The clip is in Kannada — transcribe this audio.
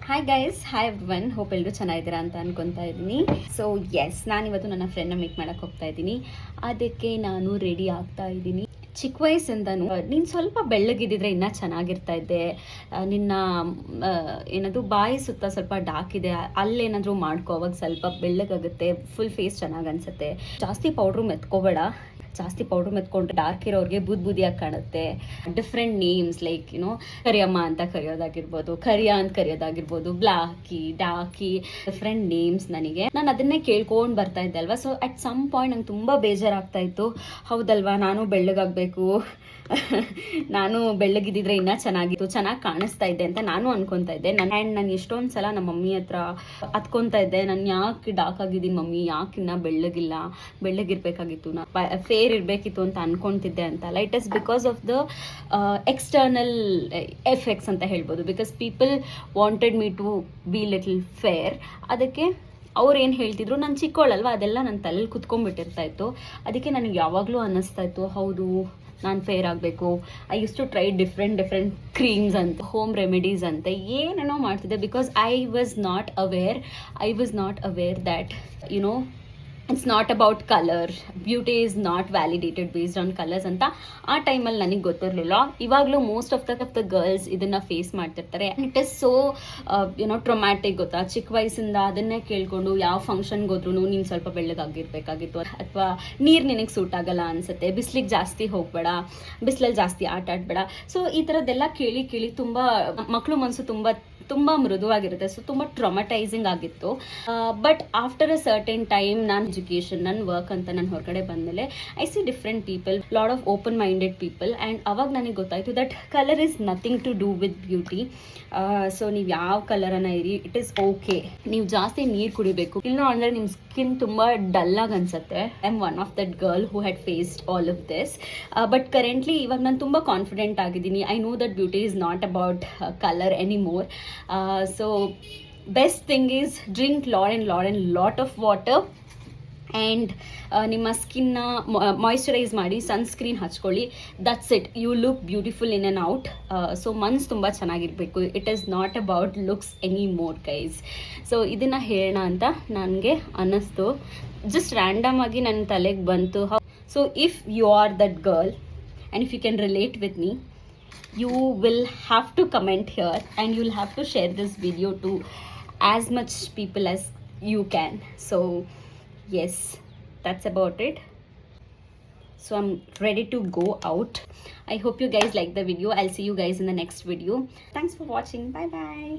Hi guys, hi everyone. Hope ಎಲ್ಲರೂ ಚೆನ್ನಾಗಿದ್ದೀರಾ ಅಂತ ಅನ್ಕೊತಾ ಇದ್ದೀನಿ. ಸೊ ಎಸ್, ನಾನಿವತ್ತು ನನ್ನ ಫ್ರೆಂಡ್ನ ಮೀಟ್ ಮಾಡೋಕ್ಕೆ ಹೋಗ್ತಾ ಇದ್ದೀನಿ. ಅದಕ್ಕೆ ನಾನು ರೆಡಿ ಆಗ್ತಾ ಇದ್ದೀನಿ. ಚಿಕ್ಕ ವಯಸ್ಸಿಂದನೂ ನೀನು ಸ್ವಲ್ಪ ಬೆಳ್ಳಗಿದ್ದಿದ್ರೆ ಇನ್ನೂ ಚೆನ್ನಾಗಿರ್ತಾ ಇದ್ದೆ, ನಿನ್ನ ಏನದು ಬಾಯಿ ಸುತ್ತ ಸ್ವಲ್ಪ ಡಾರ್ಕ್ ಇದೆ, ಅಲ್ಲೇನಾದರೂ ಮಾಡ್ಕೋ, ಅವಾಗ ಸ್ವಲ್ಪ ಬೆಳ್ಳಗಾಗುತ್ತೆ, ಫುಲ್ ಫೇಸ್ ಚೆನ್ನಾಗಿ ಅನಿಸುತ್ತೆ. ಜಾಸ್ತಿ ಪೌಡ್ರು ಮೆತ್ಕೋಬೇಡ. ಜಾಸ್ತಿ ಪೌಡ್ರ್ ಮೆತ್ಕೊಂಡ್ರೆ ಡಾರ್ಕ್ ಇರೋರಿಗೆ ಬುದ್ಧಿಯಾಗಿ ಕಾಣುತ್ತೆ. ಡಿಫ್ರೆಂಟ್ ನೇಮ್ಸ್ ಲೈಕ್ ಕರಿಯಮ್ಮ ಅಂತ ಕರೆಯೋದಾಗಿರ್ಬೋದು, ಕರಿಯಾ ಅಂತ ಕರೆಯೋದಾಗಿರ್ಬೋದು, ಬ್ಲಾಕಿ, ಡಾಕಿ, ಡಿಫ್ರೆಂಟ್ ನೇಮ್ಸ್. ನಾನು ಅದನ್ನೇ ಕೇಳ್ಕೊಂಡು ಬರ್ತಾ ಇದ್ದೆ ಅಲ್ವಾ. ಸೊ ಅಟ್ ಸಮ್ ಪಾಯಿಂಟ್ ನಂಗೆ ತುಂಬ ಬೇಜಾರಾಗ್ತಾ ಇತ್ತು. ಹೌದಲ್ವಾ, ನಾನು ಬೆಳ್ಳಗಾಗಬೇಕು, ನಾನು ಬೆಳ್ಳಗಿದ್ದಿದ್ರೆ ಇನ್ನೂ ಚೆನ್ನಾಗಿತ್ತು, ಚೆನ್ನಾಗಿ ಕಾಣಿಸ್ತಾ ಇದ್ದೆ ಅಂತ ನಾನು ಅನ್ಕೊತಾ ಇದ್ದೆ. ನಾನು ಎಷ್ಟೊಂದು ಸಲ ನಮ್ಮ ಮಮ್ಮಿ ಹತ್ರ ಹತ್ಕೊತಾ ಇದ್ದೆ, ನಾನು ಯಾಕೆ ಡಾರ್ಕ್ ಆಗಿದ್ದೀನಿ ಮಮ್ಮಿ, ಯಾಕೆ ಇನ್ನೂ ಬೆಳ್ಳಗಿರ್ಬೇಕಾಗಿತ್ತು, ಫೇರ್ ಇರಬೇಕಿತ್ತು ಅಂತ ಅನ್ಕೊತಿದ್ದೆ ಅಂತಲ್ಲ. It is because of the external effects ಅಂತ ಹೇಳ್ಬೋದು. Because people wanted me to be little fair. ಅದಕ್ಕೆ ಅವ್ರು ಏನು ಹೇಳ್ತಿದ್ರು, ನಾನು ಚಿಕ್ಕವಳಲ್ವ, ಅದೆಲ್ಲ ನನ್ನ ತಲೆಯಲ್ಲಿ ಕುತ್ಕೊಂಡ್ಬಿಟ್ಟಿರ್ತಾ ಇತ್ತು. ಅದಕ್ಕೆ ನನಗೆ ಯಾವಾಗಲೂ ಅನ್ನಿಸ್ತಾ ಇತ್ತು, ಹೌದು ನಾನು ಫೇರ್ ಆಗಬೇಕು. I use to try different creams ಅಂತ, ಹೋಮ್ ರೆಮಿಡೀಸ್ ಅಂತ ಏನೇನೋ ಮಾಡ್ತಿದ್ದೆ. Because I was not aware that it's not about colour, beauty is not validated based on colours ಅಂತ ಆ ಟೈಮಲ್ಲಿ ನನಗೆ ಗೊತ್ತಿರಲಿಲ್ಲ. ಇವಾಗಲೂ ಮೋಸ್ಟ್ ಆಫ್ ದ ಗರ್ಲ್ಸ್ ಇದನ್ನು ಫೇಸ್ ಮಾಡ್ತಿರ್ತಾರೆ. ಇಟ್ ಇಸ್ ಸೋ ಟ್ರೊಮ್ಯಾಟಿಕ್ ಗೊತ್ತಾ. ಚಿಕ್ಕ ವಯಸ್ಸಿಂದ ಅದನ್ನೇ ಕೇಳ್ಕೊಂಡು ಯಾವ ಫಂಕ್ಷನ್ಗೆ ಹೋದ್ರೂ ನೀನು ಸ್ವಲ್ಪ ಬೆಳ್ಳಗಾಗಿರ್ಬೇಕಾಗಿತ್ತು, ಅಥವಾ ನೀರು ನಿನಗೆ ಸೂಟ್ ಆಗಲ್ಲ ಅನಿಸುತ್ತೆ, ಬಿಸಿಲಿಗೆ ಜಾಸ್ತಿ ಹೋಗಬೇಡ, ಬಿಸಿಲಲ್ಲಿ ಜಾಸ್ತಿ ಆಟ ಆಡಬೇಡ. ಸೊ ಈ ಥರದ್ದೆಲ್ಲ ಕೇಳಿ ತುಂಬ ಮಕ್ಕಳು ಮನಸ್ಸು ತುಂಬ ಮೃದುವಾಗಿರುತ್ತೆ. ಸೊ ತುಂಬ ಟ್ರಾಮಟೈಸಿಂಗ್ ಆಗಿತ್ತು. But after a certain time ನಾನು ಎಜುಕೇಷನ್, ನನ್ನ ವರ್ಕ್ ಅಂತ ನಾನು ಹೊರಗಡೆ ಬಂದಮೇಲೆ I see different people, lot of open minded people. And ಅವಾಗ ನನಗೆ ಗೊತ್ತಾಯಿತು that colour is nothing to do with beauty. So ನೀವು ಯಾವ ಕಲರನ್ನು ಇರಿ, ಇಟ್ ಈಸ್ ಓಕೆ. ನೀವು ಜಾಸ್ತಿ ನೀರು ಕುಡಿಬೇಕು, ಇಲ್ಲ ಅಂದರೆ ನಿಮ್ಮ ಸ್ಕಿನ್ ತುಂಬ ಡಲ್ಲಾಗಿ ಅನಿಸುತ್ತೆ. I am one of that girl who had faced all of this. But currently ಇವಾಗ ನಾನು ತುಂಬ ಕಾನ್ಫಿಡೆಂಟ್ ಆಗಿದ್ದೀನಿ. I know that beauty is not about colour anymore. So best thing is drink lot of water and ನಿಮ್ಮ ಸ್ಕಿನ್ನ ಮಾಯ್ಶ್ಚರೈಸ್ ಮಾಡಿ, ಸನ್ಸ್ಕ್ರೀನ್ ಹಚ್ಕೊಳ್ಳಿ. That's it, you look beautiful in and out. So ಮನ್ಸು ತುಂಬ ಚೆನ್ನಾಗಿರಬೇಕು. It is not about looks any more guys. So ಇದನ್ನು ಹೇಳೋಣ ಅಂತ ನನಗೆ ಅನ್ನಿಸ್ತು, ಜಸ್ಟ್ ರ್ಯಾಂಡಮ್ ಆಗಿ ನನ್ನ ತಲೆಗೆ ಬಂತು. So if you are that girl and if you can relate with me, you will have to comment here and you'll have to share this video to as much people as you can. So yes, that's about it. So I'm ready to go out. I hope you guys like the video. I'll see you guys in the next video. Thanks for watching. Bye bye.